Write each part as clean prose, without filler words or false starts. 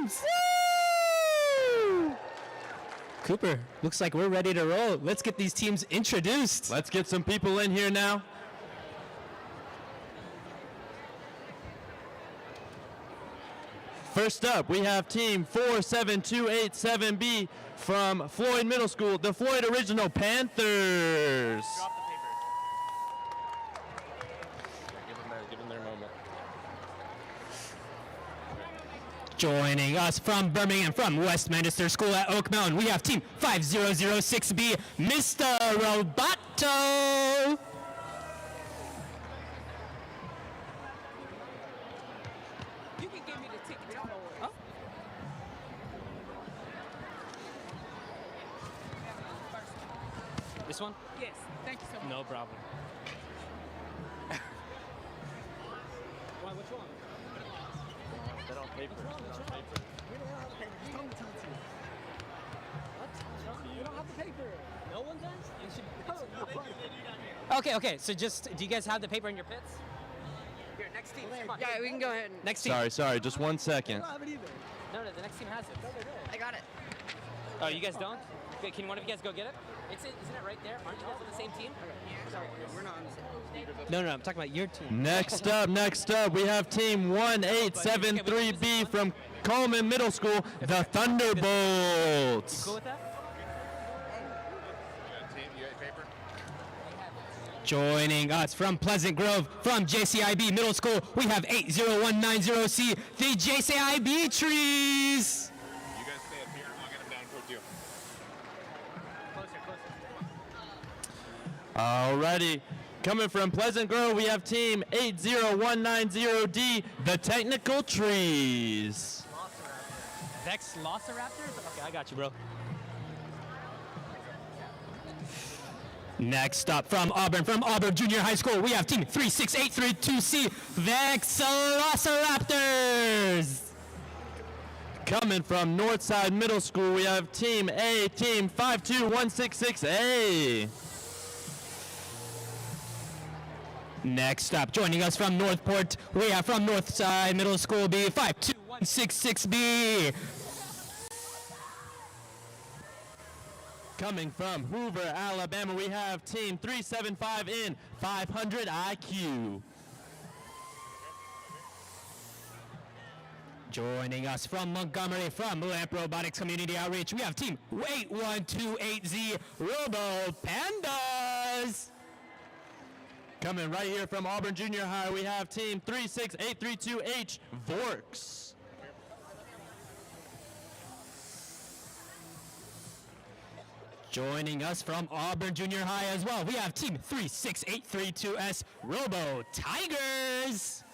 teams. Woo! Cooper, looks like we're ready to roll. Let's get these teams introduced. Let's get some people in here now. First up, we have team 47287B from Floyd Middle School, the Floyd Original Panthers. Drop the paper. Give them their moment. Joining us from Birmingham, from Westminster School at Oak Mountain, we have team 5006B, Mr. Roboto. You can give me the ticket. Don't worry. Oh. This one? Yes. Thank you so much. No problem. Why, which one? They're on paper. We don't have the paper. Just tell me to tell it to you. What? We don't have the paper. No one does? Okay, so just, do you guys have the paper in your pits? Here, next team. Come on. Yeah, we can go ahead. Next team. Sorry, just 1 second. I don't have it either. No, the next team has it. I got it. Oh, you guys don't? Okay, can one of you guys go get it? Isn't it right there? Aren't you guys on the same team? Sorry, we're not on the same. No, I'm talking about your team. Next up, we have team 1873B from Coleman Middle School, the Thunderbolts. Cool with that? You got paper? Joining us from Pleasant Grove, from JCIB Middle School, we have 80190C, the JCIB Trees. You guys stay up here. I'll get them down towards you. Alrighty. Coming from Pleasant Grove, we have team 80190D, the Technical Trees. VEX Velociraptors? Okay, I got you, bro. Next up from Auburn Junior High School, we have team 36832C, VEX Velociraptors. Coming from Northside Middle School, we have team 52166A. Next up, joining us from Northport, we have from Northside Middle School B, 52166B. Coming from Hoover, Alabama, we have team 375N, 500 IQ. Joining us from Montgomery, from Lamp Robotics Community Outreach, we have team 8128Z, Robo Pandas. Coming right here from Auburn Junior High, we have team 36832H, Vorks. Joining us from Auburn Junior High as well, we have team 36832S, Robo Tigers.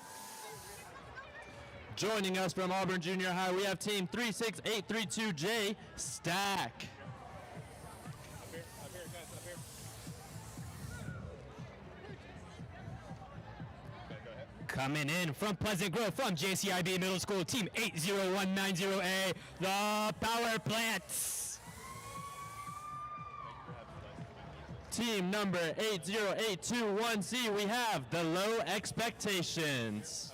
Joining us from Auburn Junior High, we have team 36832J, Stack. Up here, guys, up here. Okay, go ahead. Coming in from Pleasant Grove, from JCIB Middle School, team 80190A, the Power Plants. Team number 80821C, we have the Low Expectations.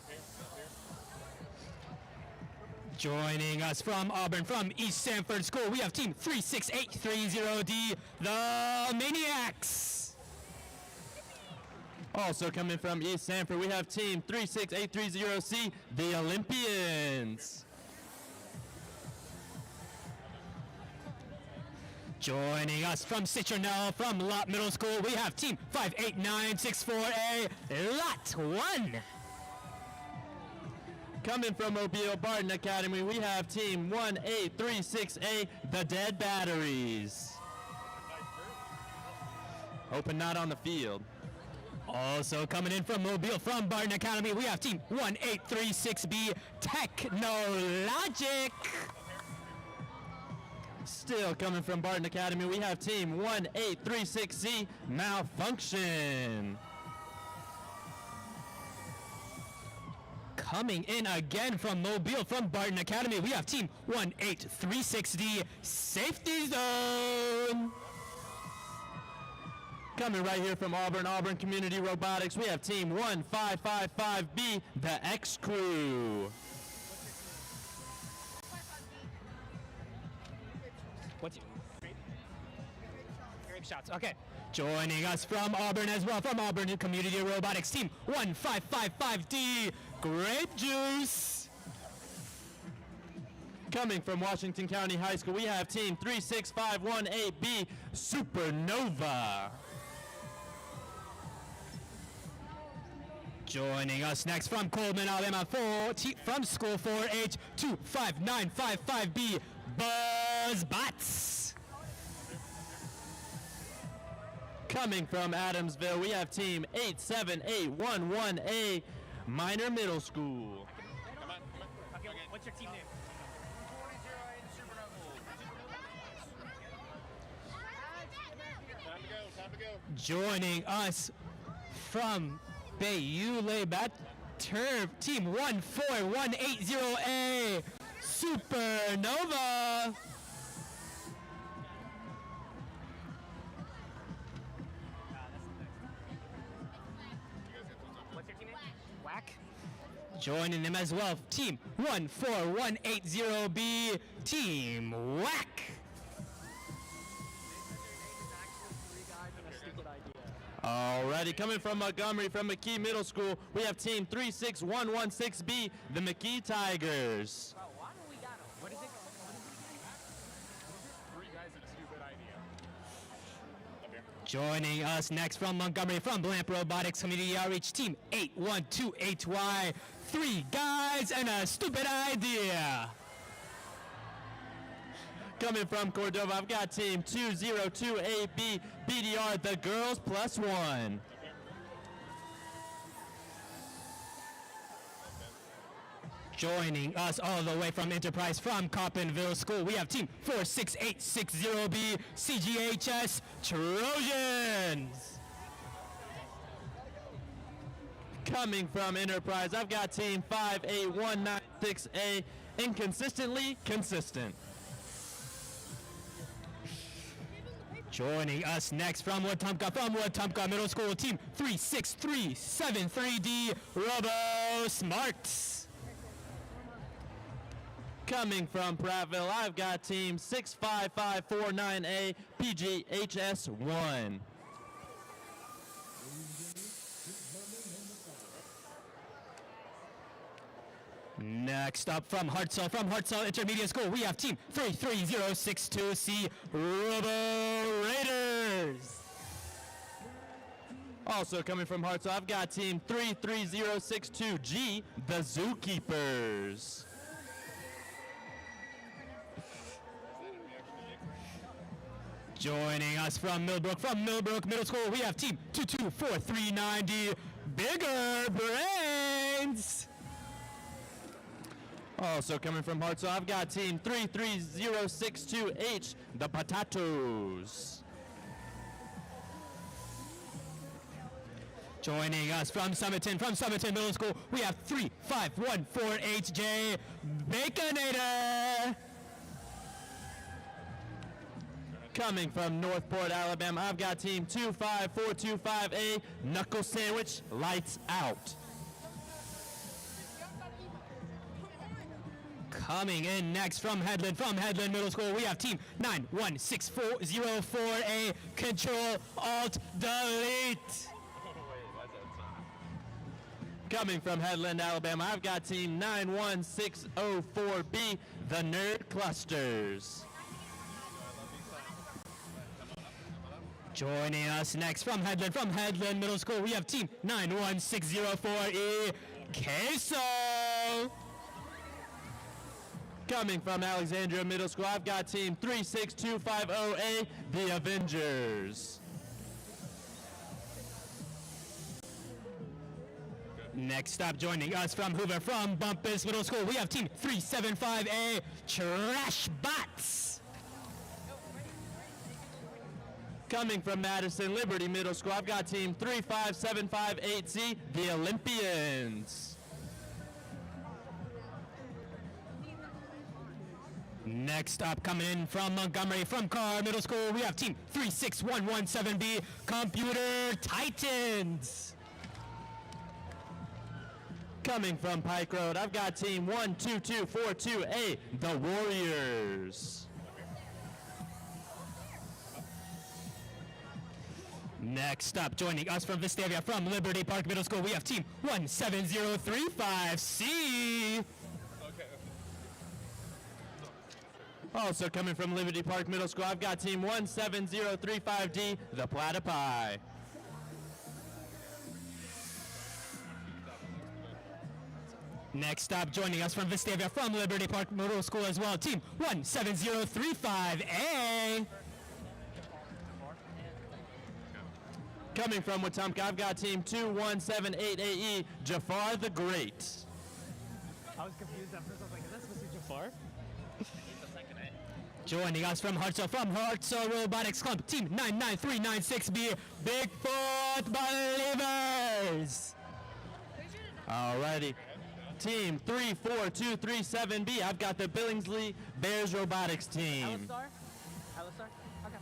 Joining us from Auburn, from East Sanford School, we have team 36830D, the Maniacs. Also coming from East Sanford, we have team 36830C, the Olympians. Joining us from Citronelle, from Lot Middle School, we have team 58964A, Lot 1. Coming from Mobile Barton Academy, we have team 1836A, the Dead Batteries. Hoping not on the field. Also coming in from Mobile, from Barton Academy, we have team 1836B, Technologic. Still coming from Barton Academy, we have team 1836Z, Malfunction. Coming in again from Mobile, from Barton Academy, we have team 1836D, Safety Zone. Coming right here from Auburn Community Robotics, we have team 1555B, the X Crew. What's your grape shots? Okay. Joining us from Auburn as well, from Auburn Community Robotics Team 1555D, Grape Juice. Coming from Washington County High School, we have Team 36518B, Supernova. Joining us next from Coleman, Alabama, from School 4H 25955B, Buzz Bots. Coming from Adamsville, we have Team 87811A, Minor Middle School. Come on. Okay, what's your team name? Time to go. Joining us from Bayou Bat Turf, Team 14180A, Supernova. What's your team name? Whack. Joining them as well, Team 14180B, Team Whack. Alrighty, coming from Montgomery, from McKee Middle School, we have Team 36116B, the McKee Tigers. What is it? 3 guys and a stupid idea. Up here. Joining us next from Montgomery, from Blamp Robotics Community Outreach Team 8128Y, 3 guys and a stupid idea. Coming from Cordova, I've got Team 202AB, BDR, the Girls +1. Joining us all the way from Enterprise, from Coppinville School, we have Team 46860B, CGHS Trojans. Coming from Enterprise, I've got Team 58196A, inconsistently consistent. Joining us next from Wetumpka Middle School, Team 36373D, Robo Smarts. Coming from Prattville, I've got Team 65549A, PGHS1. Next up from Hartselle Intermediate School, we have Team 33062C, Robo Raiders. Also coming from Hartselle, I've got Team 33062G, the Zookeepers. Joining us from Millbrook Middle School, we have Team 22439D, Bigger Brains. Also coming from Hartselle, I've got Team 33062H, the Potatoes. Joining us from Summerton Middle School, we have 3514HJ, Baconator. Coming from Northport, Alabama, I've got Team 25425A, Knuckle Sandwich, Lights Out. Coming in next from Headland Middle School, we have Team 91604A, Control Alt Delete. Coming from Headland, Alabama, I've got Team 91604B, the Nerd Clusters. Joining us next from Headland Middle School, we have Team 91604E, Queso. Coming from Alexandria Middle School, I've got Team 36250A, the Avengers. Next up, joining us from Hoover, from Bumpus Middle School, we have Team 375A, Trash Bots. Coming from Madison Liberty Middle School, I've got Team 35758C, the Olympians. Next up, coming in from Montgomery, from Carr Middle School, we have Team 36117B, Computer Titans. Coming from Pike Road, I've got Team 12242A, the Warriors. Next up, joining us from Vestavia, from Liberty Park Middle School, we have team 17035C. Also coming from Liberty Park Middle School, I've got team 17035D, the Platypi. Next up, joining us from Vestavia, from Liberty Park Middle School as well, team 17035A. Coming from Wetumpka, I've got team 21788E, Jafar the Great. I was confused at first. I was like, is that supposed to be Jafar? Joining us from Hartsel Robotics Club, team 99396B, Bigfoot Believers. Alrighty. Team 34237B, I've got the Billingsley Bears Robotics team. Alistar? Okay.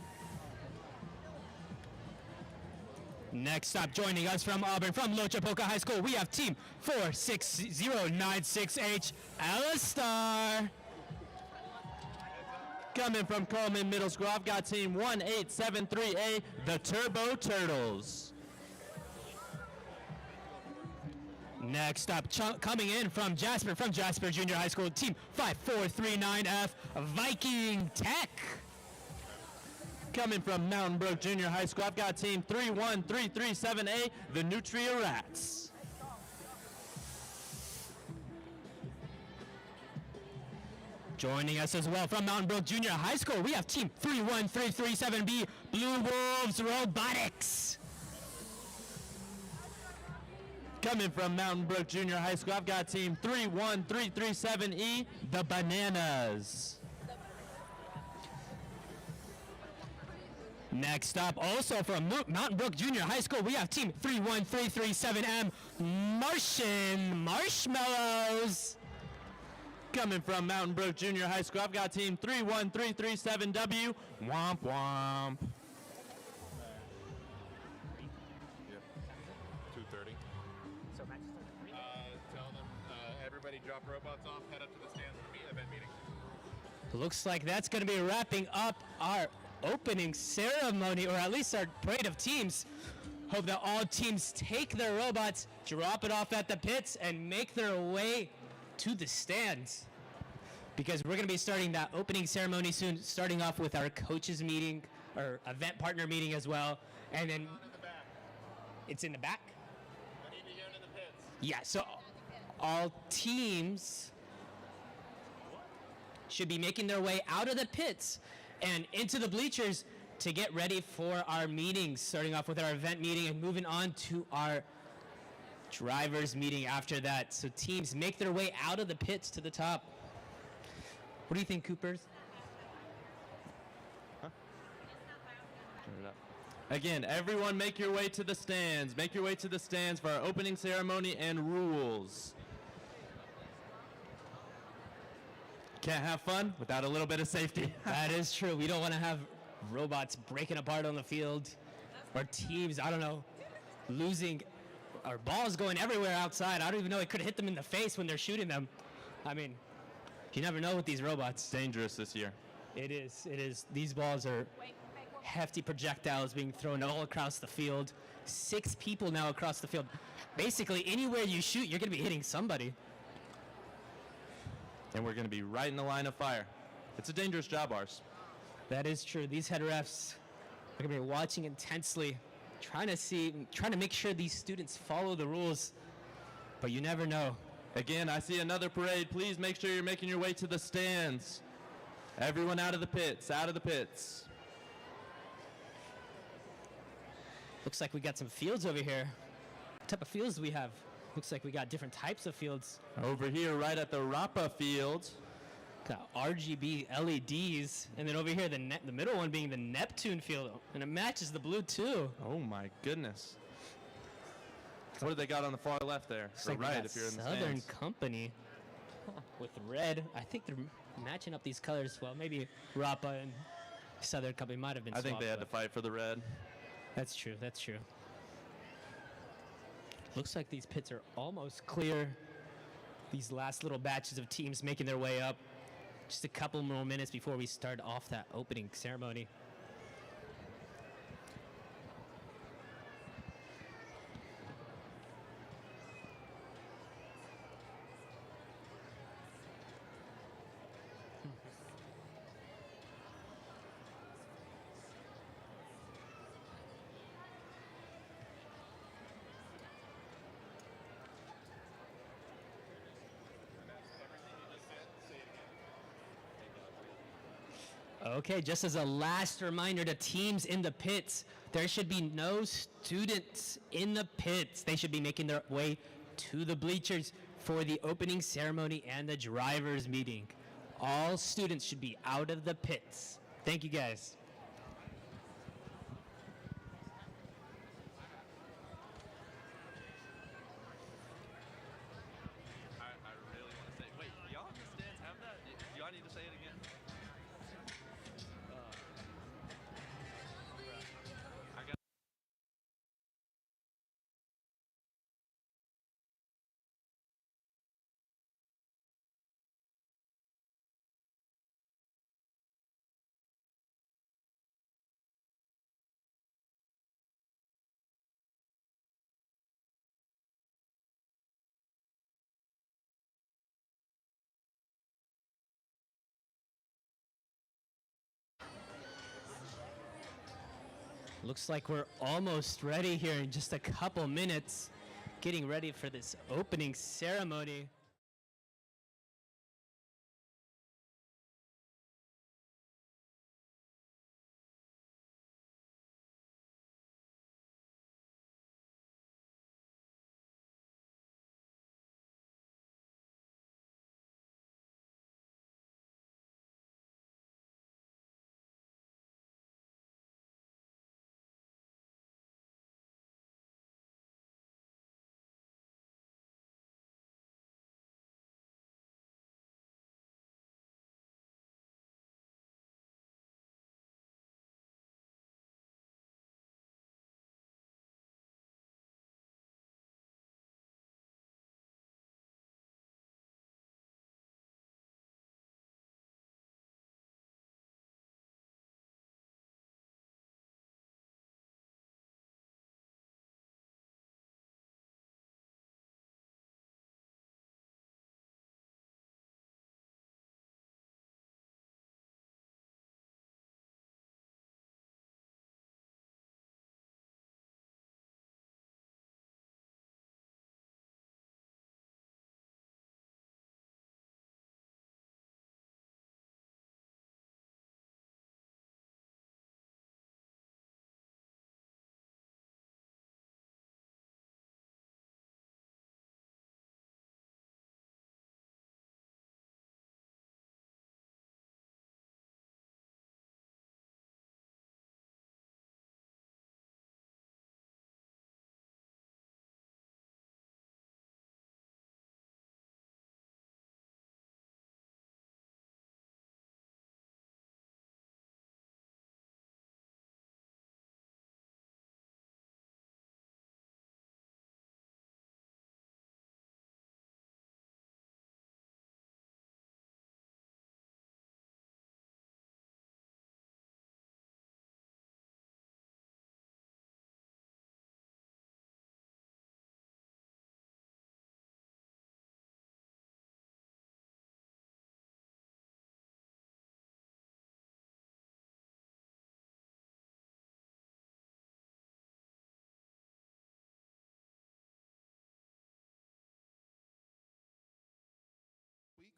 Next up, joining us from Auburn, from Lochapoka High School, we have team 46096H, Alistar. Coming from Coleman Middle School, I've got team 1873A, the Turbo Turtles. Next up, coming in from Jasper Junior High School, team 5439F, Viking Tech. Coming from Mountain Brook Junior High School, I've got team 31337A, the Nutria Rats. Joining us as well from Mountain Brook Junior High School, we have team 31337B, Blue Wolves Robotics. Coming from Mountain Brook Junior High School, I've got team 31337E, the Bananas. Next up, also from Mountain Brook Junior High School, we have team 31337M, Martian Marshmallows. Coming from Mountain Brook Junior High School, I've got team 31337W, Womp Womp. Yep. 2:30. So match Tell them everybody drop robots off, head up to the stands for the event meeting. Looks like that's going to be wrapping up our opening ceremony, or at least our parade of teams. Hope that all teams take their robots, drop it off at the pits, and make their way to the stands, because we're going to be starting that opening ceremony soon, starting off with our coaches meeting, or event partner meeting as well, and then it's in the back. I need to hear it in the pits. Yeah, so all teams should be making their way out of the pits and into the bleachers to get ready for our meetings, starting off with our event meeting and moving on to our drivers meeting after that. So teams make their way out of the pits to the top. What do you think, Coopers? Again, everyone make your way to the stands. Make your way to the stands for our opening ceremony and rules. Can't have fun without a little bit of safety. That is true. We don't want to have robots breaking apart on the field, or teams, I don't know, losing, or balls going everywhere outside. I don't even know, it could hit them in the face when they're shooting them. I mean, you never know with these robots. Dangerous this year. It is. These balls are hefty projectiles being thrown all across the field. 6 people now across the field. Basically, anywhere you shoot, you're going to be hitting somebody. And we're going to be right in the line of fire. It's a dangerous job, ours. That is true. These head refs are going to be watching intensely, trying to make sure these students follow the rules, but you never know. Again, I see another parade. Please make sure you're making your way to the stands. Everyone out of the pits, out of the pits. Looks like we got some fields over here. What type of fields do we have? Looks like we got different types of fields. Over here, right at the Rapa field. Got RGB LEDs, and then over here, the middle one being the Neptune field, and it matches the blue too. Oh my goodness. What do they got on the far left there? Looks Or like we right got if you're in the Southern stands. Company with red. I think they're matching up these colors well. Maybe Rapa and Southern Company might have been I think swapped, they had to but fight for the red. That's true. That's true. Looks like these pits are almost clear. These last little batches of teams making their way up. Just a couple more minutes before we start off that opening ceremony. Okay, just as a last reminder to teams in the pits, there should be no students in the pits. They should be making their way to the bleachers for the opening ceremony and the drivers' meeting. All students should be out of the pits. Thank you, guys. I really want to say, wait, y'all in the stands have that? Do y'all need to say it again? I got. Looks like we're almost ready here in just a couple minutes, getting ready for this opening ceremony.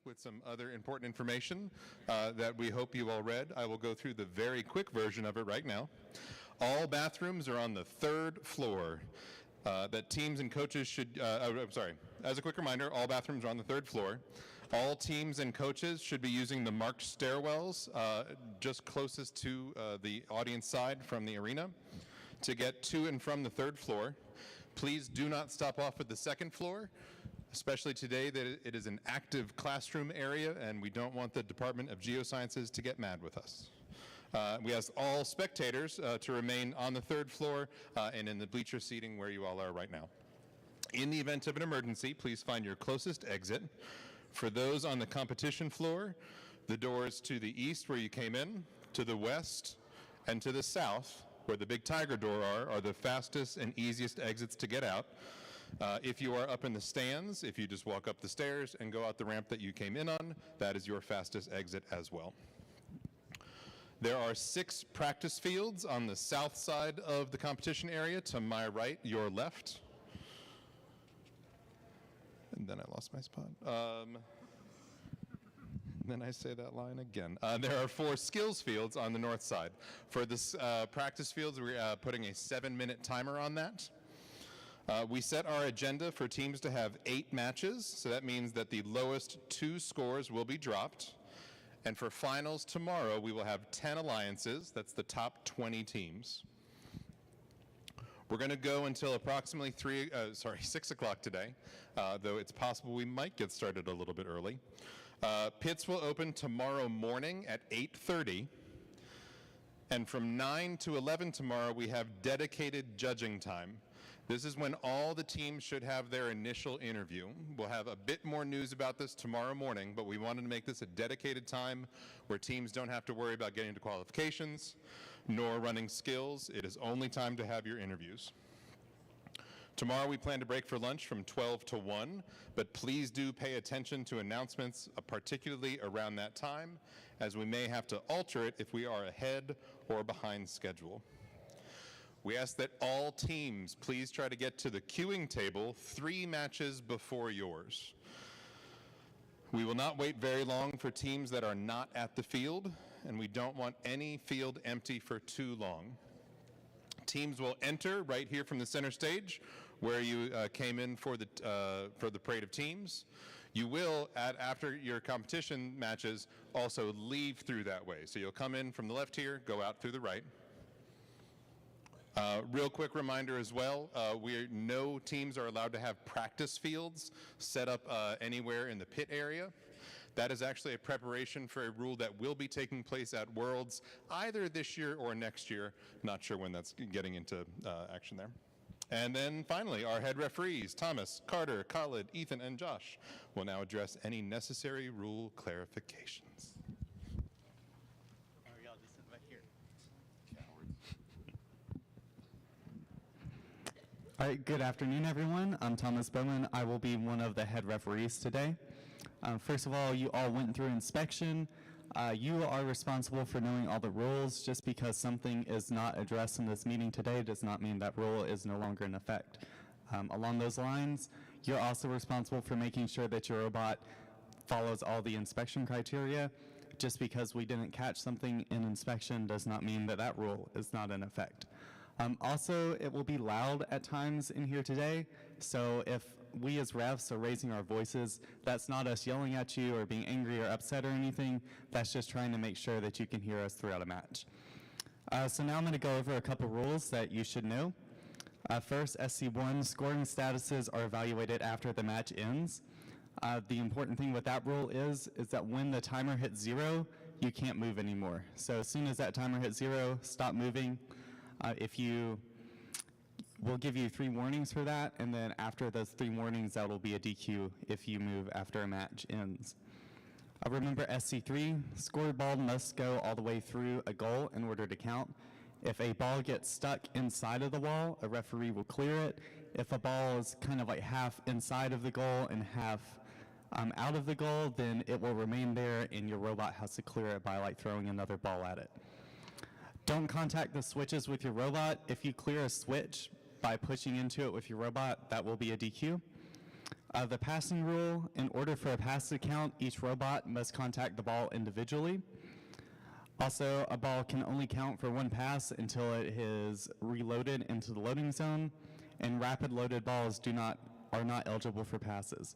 With some other important information that we hope you all read. I will go through the very quick version of it right now. All bathrooms are on the 3rd floor. That teams and coaches should, I'm sorry, as a quick reminder, all bathrooms are on the 3rd floor. All teams and coaches should be using the marked stairwells just closest to the audience side from the arena to get to and from the 3rd floor. Please do not stop off at the 2nd floor, especially today that it is an active classroom area and we don't want the Department of Geosciences to get mad with us. We ask all spectators to remain on the 3rd floor and in the bleacher seating where you all are right now. In the event of an emergency, please find your closest exit. For those on the competition floor, the doors to the east where you came in, to the west, and to the south, where the big tiger door are the fastest and easiest exits to get out. If you are up in the stands, if you just walk up the stairs and go out the ramp that you came in on, that is your fastest exit as well. There are 6 practice fields on the south side of the competition area, to my right, your left. And then I lost my spot. then I say that line again. There are 4 skills fields on the north side. For this practice fields, we're putting a 7-minute timer on that. We set our agenda for teams to have 8 matches, so that means that the lowest 2 scores will be dropped. And for finals tomorrow, we will have 10 alliances. That's the top 20 teams. We're going to go until approximately 6 o'clock today, though it's possible we might get started a little bit early. Pits will open tomorrow morning at 8:30. And from 9 to 11 tomorrow, we have dedicated judging time. This is when all the teams should have their initial interview. We'll have a bit more news about this tomorrow morning, but we wanted to make this a dedicated time where teams don't have to worry about getting to qualifications, nor running skills. It is only time to have your interviews. Tomorrow we plan to break for lunch from 12 to 1, but please do pay attention to announcements, particularly around that time, as we may have to alter it if we are ahead or behind schedule. We ask that all teams please try to get to the queuing table 3 matches before yours. We will not wait very long for teams that are not at the field, and we don't want any field empty for too long. Teams will enter right here from the center stage, where you came in for the parade of teams. You will, after your competition matches, also leave through that way. So you'll come in from the left here, go out through the right. Real quick reminder as well, no teams are allowed to have practice fields set up anywhere in the pit area. That is actually a preparation for a rule that will be taking place at Worlds either this year or next year. Not sure when that's getting into action there. And then finally, our head referees, Thomas, Carter, Khalid, Ethan, and Josh, will now address any necessary rule clarifications. All right, good afternoon, everyone. I'm Thomas Bowman. I will be one of the head referees today. First of all, you all went through inspection. You are responsible for knowing all the rules. Just because something is not addressed in this meeting today does not mean that rule is no longer in effect. Along those lines, you're also responsible for making sure that your robot follows all the inspection criteria. Just because we didn't catch something in inspection does not mean that that rule is not in effect. Also, it will be loud at times in here today, so if we as refs are raising our voices, that's not us yelling at you or being angry or upset or anything. That's just trying to make sure that you can hear us throughout a match. So now I'm going to go over a couple rules that you should know. First, SC1 scoring statuses are evaluated after the match ends. The important thing with that rule is that when the timer hits 0, you can't move anymore. So as soon as that timer hits 0, stop moving. We'll give you 3 warnings for that, and then after those 3 warnings, that'll be a DQ if you move after a match ends. Remember SC3, scored ball must go all the way through a goal in order to count. If a ball gets stuck inside of the wall, a referee will clear it. If a ball is kind of like half inside of the goal and half out of the goal, then it will remain there, and your robot has to clear it by like throwing another ball at it. Don't contact the switches with your robot. If you clear a switch by pushing into it with your robot, that will be a DQ. The passing rule, in order for a pass to count, each robot must contact the ball individually. Also, a ball can only count for 1 pass until it is reloaded into the loading zone, and rapid loaded balls are not eligible for passes.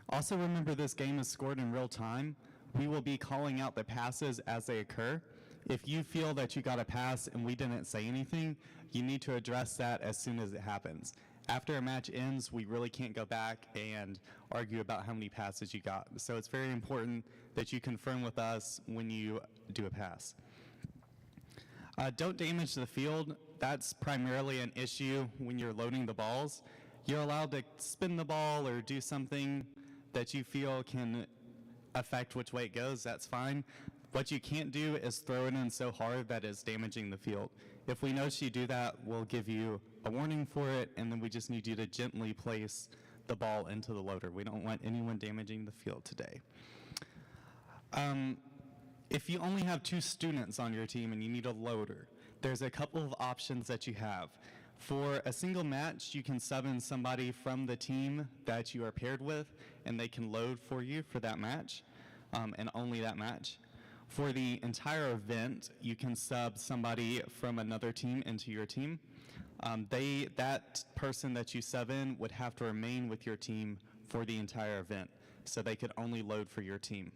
Also remember, this game is scored in real time. We will be calling out the passes as they occur. If you feel that you got a pass and we didn't say anything, you need to address that as soon as it happens. After a match ends, we really can't go back and argue about how many passes you got. So it's very important that you confirm with us when you do a pass. Don't damage the field. That's primarily an issue when you're loading the balls. You're allowed to spin the ball or do something that you feel can affect which way it goes. That's fine. What you can't do is throw it in so hard that it's damaging the field. If we notice you do that, we'll give you a warning for it, and then we just need you to gently place the ball into the loader. We don't want anyone damaging the field today. If you only have 2 students on your team and you need a loader, there's a couple of options that you have. For a single match, you can sub in somebody from the team that you are paired with, and they can load for you for that match. and only that match. For the entire event, you can sub somebody from another team into your team. That person that you sub in would have to remain with your team for the entire event, so they could only load for your team.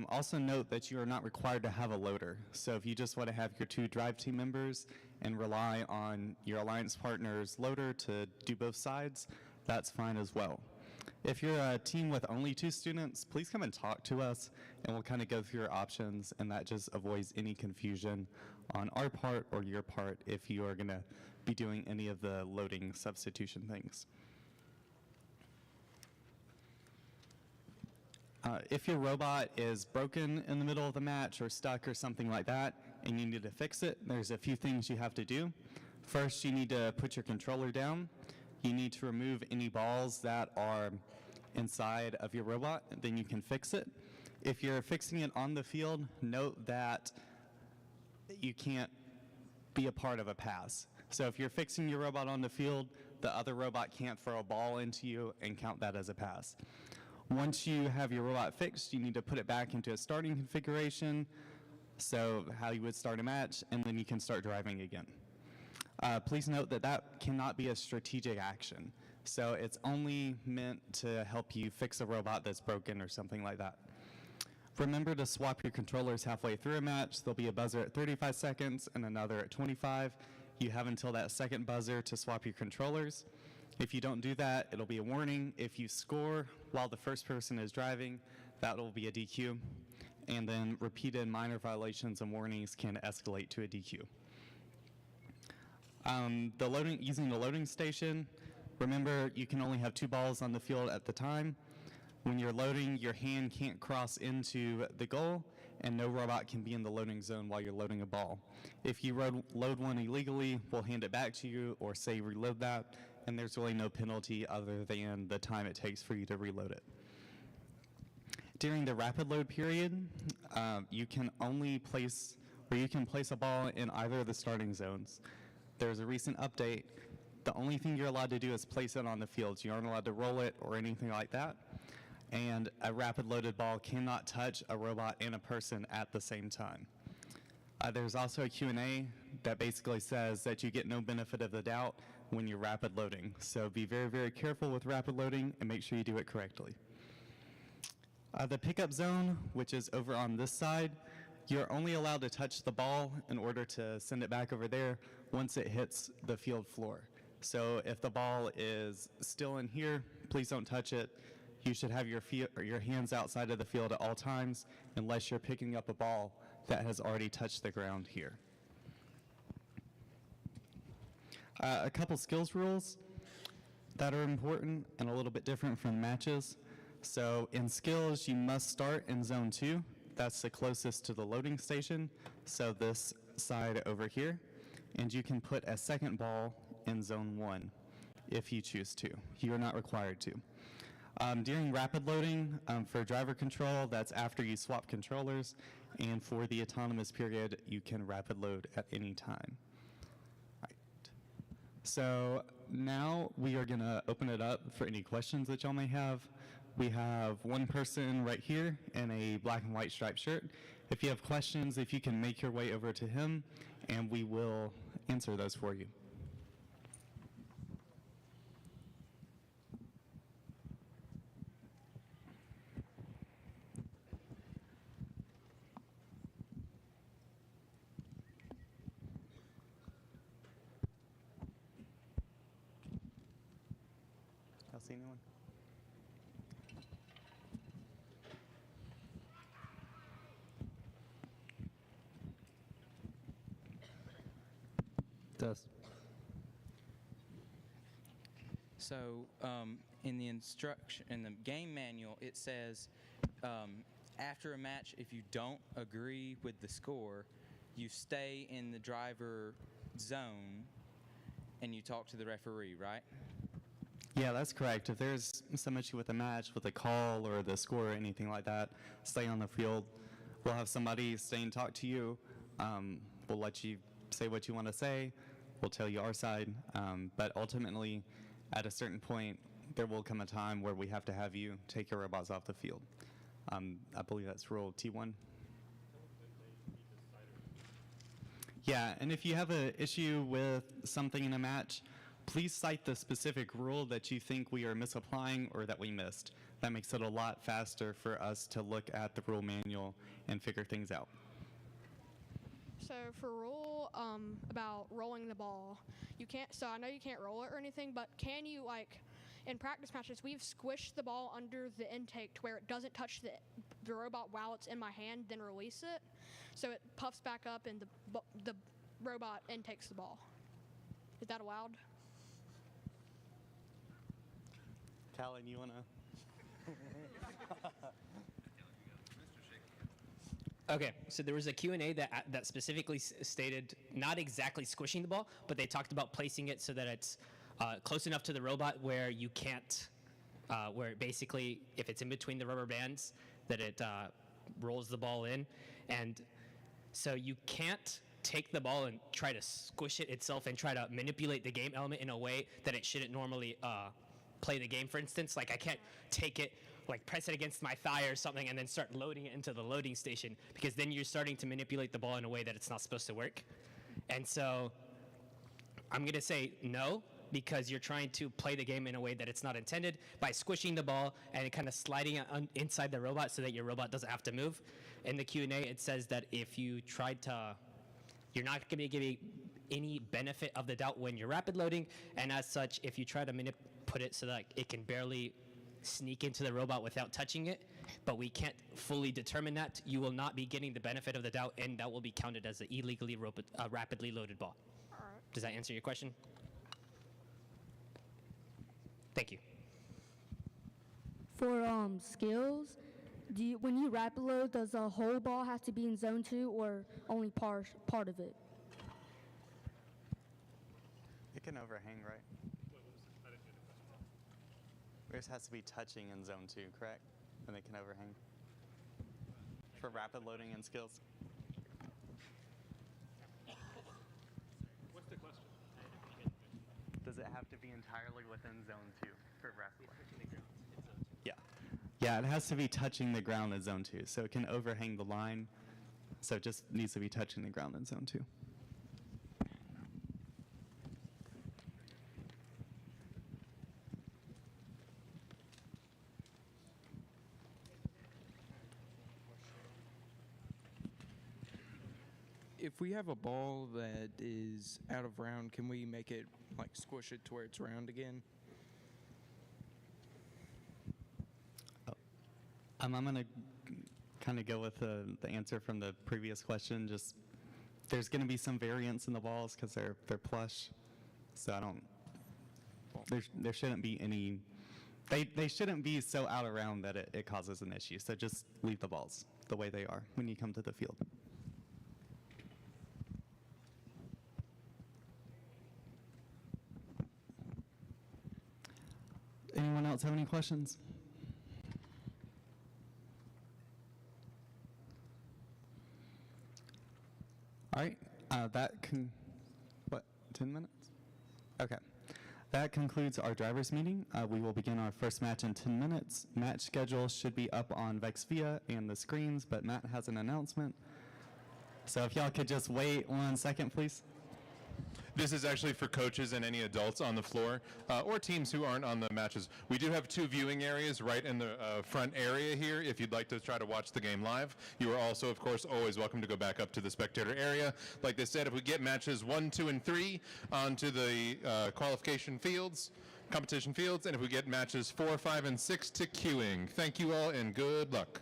Also note that you are not required to have a loader. So if you just want to have your 2 drive team members and rely on your alliance partner's loader to do both sides, that's fine as well. If you're a team with only 2 students, please come and talk to us, and we'll kind of go through your options, and that just avoids any confusion on our part or your part if you are going to be doing any of the loading substitution things. If your robot is broken in the middle of the match or stuck or something like that, and you need to fix it, there's a few things you have to do. First, you need to put your controller down. You need to remove any balls that are inside of your robot, then you can fix it. If you're fixing it on the field, note that you can't be a part of a pass. So if you're fixing your robot on the field, the other robot can't throw a ball into you and count that as a pass. Once you have your robot fixed, you need to put it back into a starting configuration, so how you would start a match, and then you can start driving again. Please note that that cannot be a strategic action, so it's only meant to help you fix a robot that's broken or something like that. Remember to swap your controllers halfway through a match. There'll be a buzzer at 35 seconds and another at 25. You have until that second buzzer to swap your controllers. If you don't do that, it'll be a warning. If you score while the first person is driving, that will be a DQ. And then repeated minor violations and warnings can escalate to a DQ. Using the loading station, remember you can only have 2 balls on the field at the time. When you're loading, your hand can't cross into the goal, and no robot can be in the loading zone while you're loading a ball. If you load one illegally, we'll hand it back to you or say reload that, and there's really no penalty other than the time it takes for you to reload it. During the rapid load period, you can place a ball in either of the starting zones. There's a recent update. The only thing you're allowed to do is place it on the field. You aren't allowed to roll it or anything like that. And a rapid loaded ball cannot touch a robot and a person at the same time. There's also a Q&A that basically says that you get no benefit of the doubt when you're rapid loading. So be very, very careful with rapid loading and make sure you do it correctly. The pickup zone, which is over on this side, you're only allowed to touch the ball in order to send it back over there once it hits the field floor. So if the ball is still in here, please don't touch it. You should have your hands outside of the field at all times unless you're picking up a ball that has already touched the ground here. A couple skills rules that are important and a little bit different from matches. So in skills, you must start in zone 2. That's the closest to the loading station, so this side over here. And you can put a second ball in zone 1 if you choose to. You are not required to. During rapid loading, for driver control, that's after you swap controllers, and for the autonomous period, you can rapid load at any time. Right. So now we are going to open it up for any questions that y'all may have. We have one person right here in a black and white striped shirt. If you have questions, if you can make your way over to him, and we will answer those for you. Y'all see anyone? Does. So in the game manual, it says after a match, if you don't agree with the score, you stay in the driver zone and you talk to the referee, right? Yeah, that's correct. If there's some issue with the match, with the call or the score or anything like that, stay on the field. We'll have somebody stay and talk to you. We'll let you say what you want to say. We'll tell you our side. But ultimately, at a certain point, there will come a time where we have to have you take your robots off the field. I believe that's rule T1. Yeah, and if you have an issue with something in a match, please cite the specific rule that you think we are misapplying or that we missed. That makes it a lot faster for us to look at the rule manual and figure things out. So for rule about rolling the ball, you can't. So I know you can't roll it or anything, but can you, like, in practice matches, we've squished the ball under the intake to where it doesn't touch the robot while it's in my hand, then release it, so it puffs back up and the robot intakes the ball. Is that allowed? Callan, you wanna? Okay, so there was a Q&A that specifically stated not exactly squishing the ball, but they talked about placing it so that it's close enough to the robot where you can't, where basically if it's in between the rubber bands, that it rolls the ball in. And so you can't take the ball and try to squish it itself and try to manipulate the game element in a way that it shouldn't normally play the game. For instance, like I can't take it, like press it against my thigh or something and then start loading it into the loading station, because then you're starting to manipulate the ball in a way that it's not supposed to work. And so I'm going to say no, because you're trying to play the game in a way that it's not intended by squishing the ball and kind of sliding it inside the robot so that your robot doesn't have to move. In the Q&A, it says that if you tried to, you're not going to give any benefit of the doubt when you're rapid loading, and as such, if you try to put it so that it can barely sneak into the robot without touching it, but we can't fully determine that, you will not be getting the benefit of the doubt, and that will be counted as an illegally rapidly loaded ball. All right. Does that answer your question? Thank you. For skills, when you rapid load, does the whole ball have to be in zone 2 or only part of it? It can overhang, right? Yours has to be touching in zone 2, correct? And it can overhang. For rapid loading and skills. What's the question? Does it have to be entirely within zone 2 for rapid loading? Yeah. Yeah, it has to be touching the ground in zone 2. So it can overhang the line. So it just needs to be touching the ground in zone 2. If we have a ball that is out of round, can we make it, like, squish it to where it's round again? I'm going to kind of go with the answer from the previous question. Just there's going to be some variance in the balls because they're plush. So I don't. There shouldn't be any. They shouldn't be so out of round that it causes an issue. So just leave the balls the way they are when you come to the field. Anyone else have any questions? All right, what, 10 minutes? Okay. That concludes our drivers meeting. We will begin our first match in 10 minutes. Match schedule should be up on VEX Via and the screens, but Matt has an announcement. So if y'all could just wait 1 second, please. This is actually for coaches and any adults on the floor or teams who aren't on the matches. We do have 2 viewing areas right in the front area here if you'd like to try to watch the game live. You are also, of course, always welcome to go back up to the spectator area. Like they said, if we get matches 1, 2, and 3 onto the qualification fields, competition fields, and if we get matches 4, 5, and 6 to queuing. Thank you all and good luck.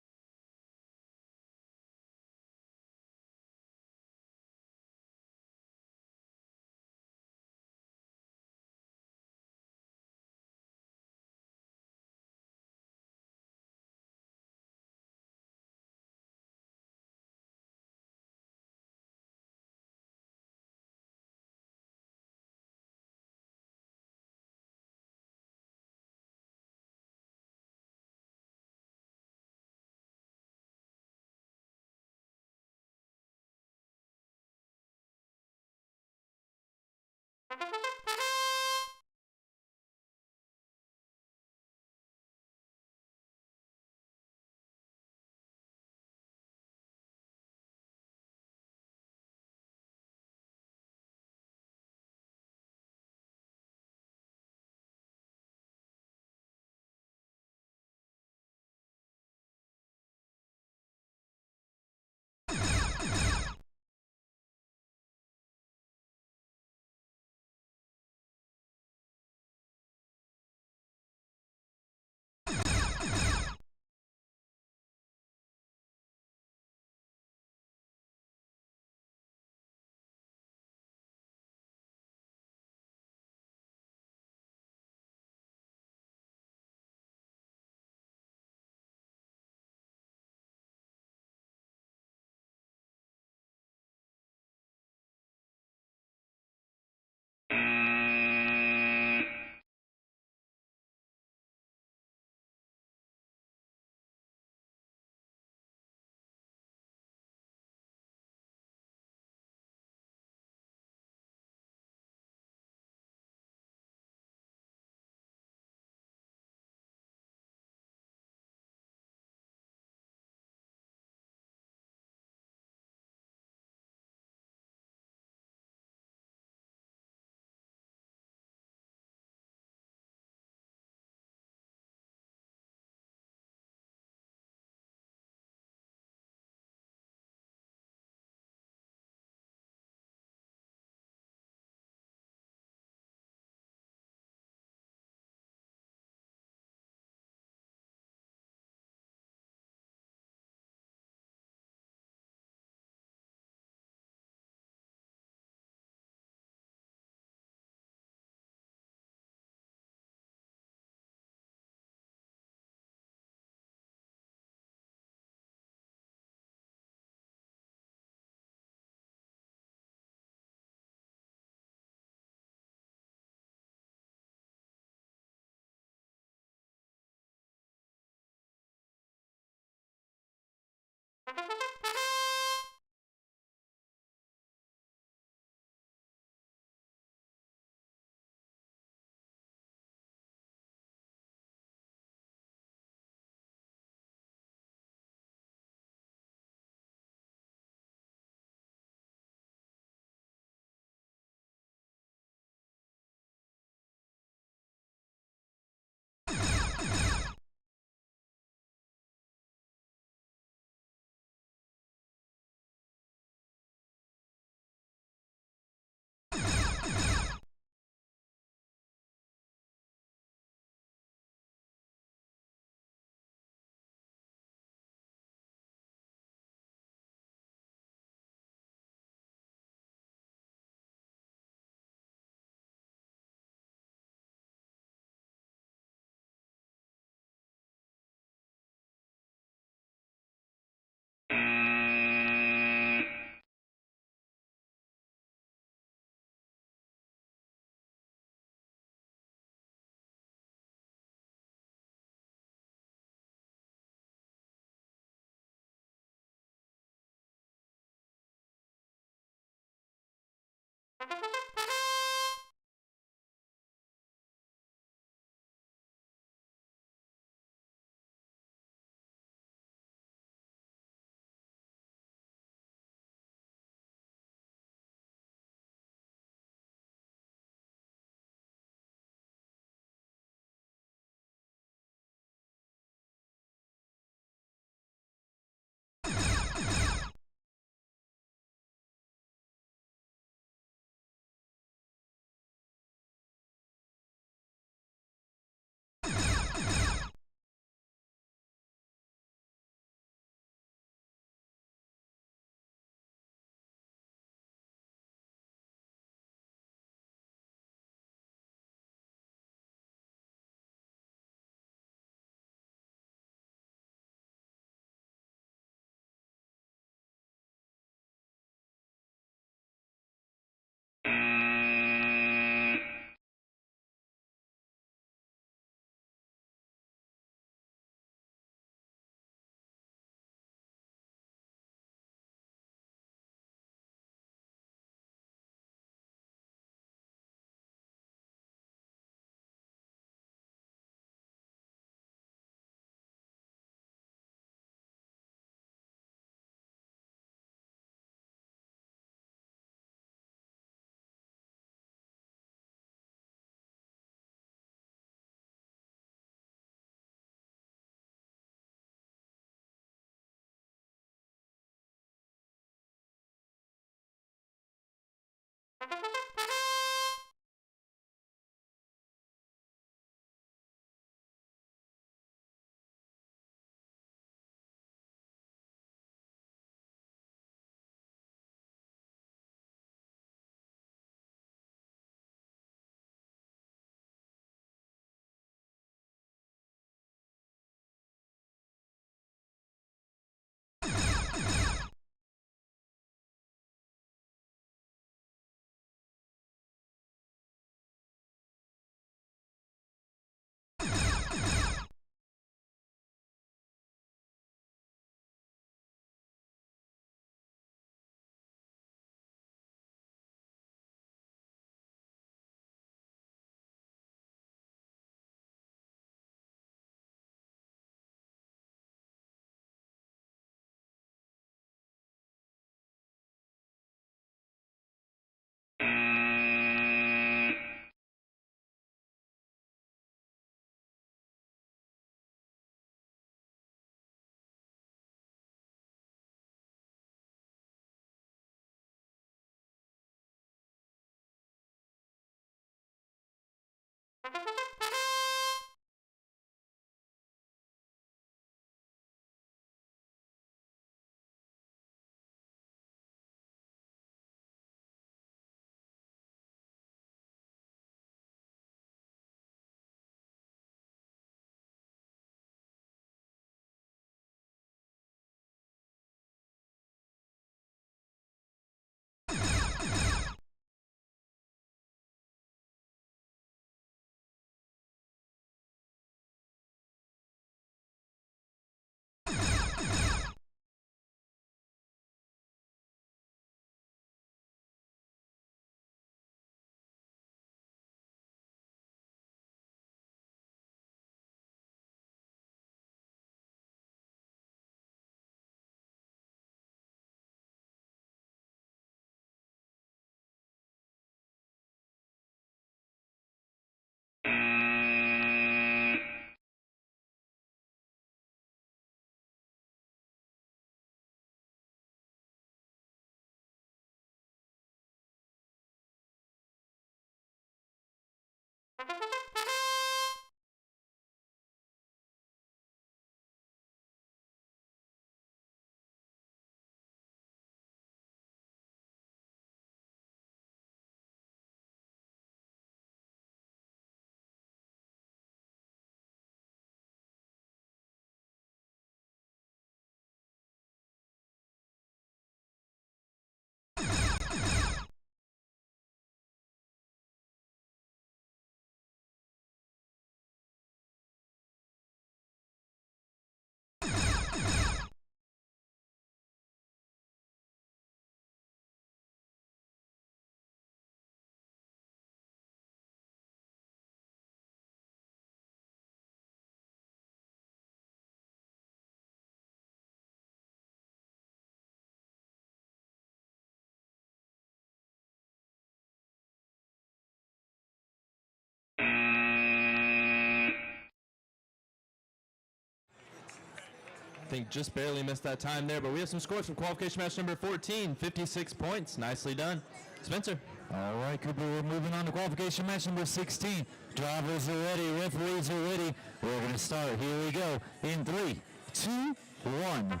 I think just barely missed that time there, but we have some scores from qualification match number 14, 56 points. Nicely done. Spencer. All right, Cooper, we're moving on to qualification match number 16. Drivers are ready, referees are ready. We're going to start. Here we go. In 3, 2, 1.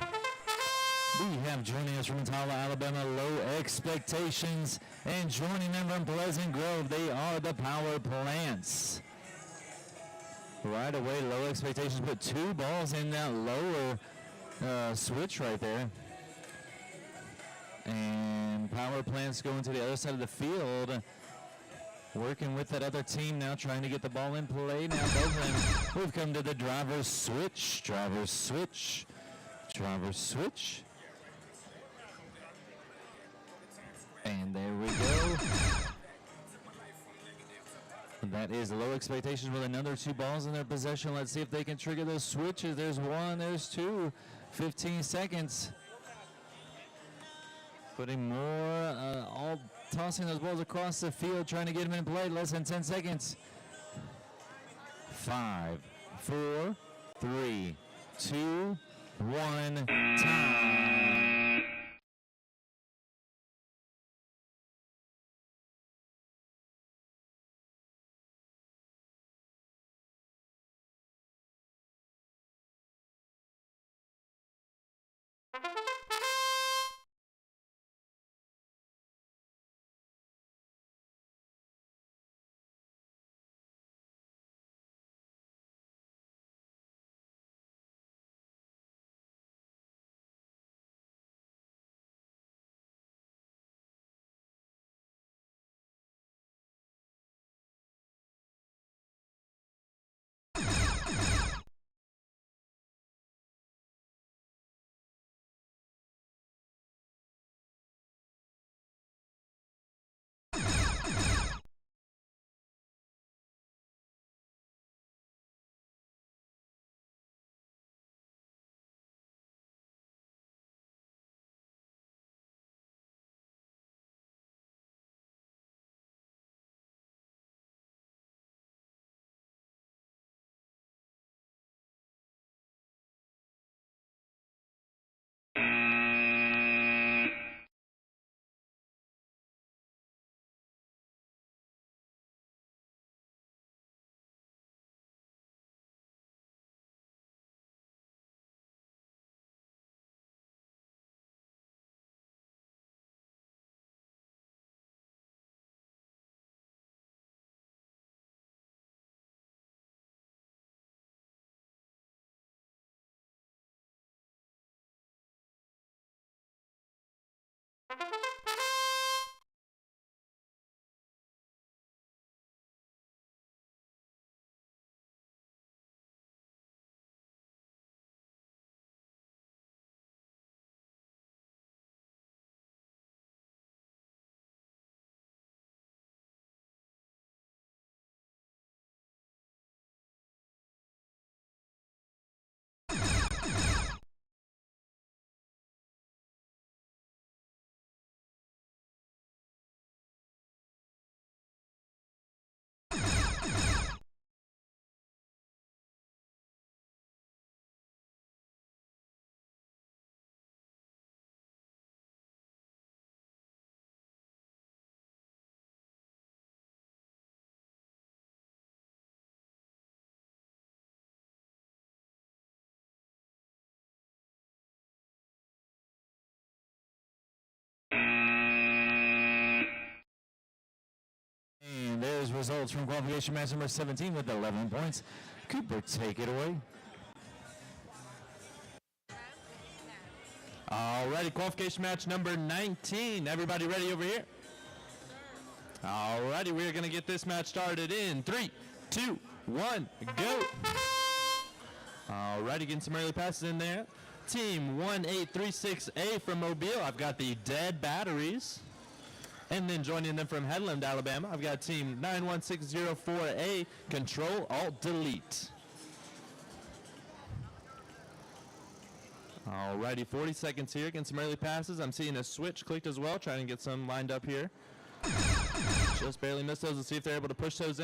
We have joining us from Tala, Alabama, Low Expectations. And joining them from Pleasant Grove, they are the Power Plants. Right away, Low Expectations put 2 balls in that lower switch right there. And Power Plants going to the other side of the field, working with that other team now, trying to get the ball in play. Now both of them, we've come to the driver's switch, driver's switch, driver's switch. And there we go. That is Low Expectations with another 2 balls in their possession. Let's see if they can trigger those switches. There's 1, there's 2, 15 seconds. Putting more, all tossing those balls across the field, trying to get them in play. Less than 10 seconds. 5, 4, 3, 2, 1, time. And there's results from qualification match number 17 with 11 points. Cooper, take it away. Alrighty, qualification match number 19. Everybody ready over here? Alrighty, we're going to get this match started in 3, 2, 1, go. Alrighty, getting some early passes in there. Team 1836A from Mobile, I've got the Dead Batteries. And then joining them from Headland, Alabama, I've got team 91604A, Control Alt Delete. Alrighty, 40 seconds here, getting some early passes. I'm seeing a switch clicked as well, trying to get some lined up here. Just barely missed those. Let's see if they're able to push those in.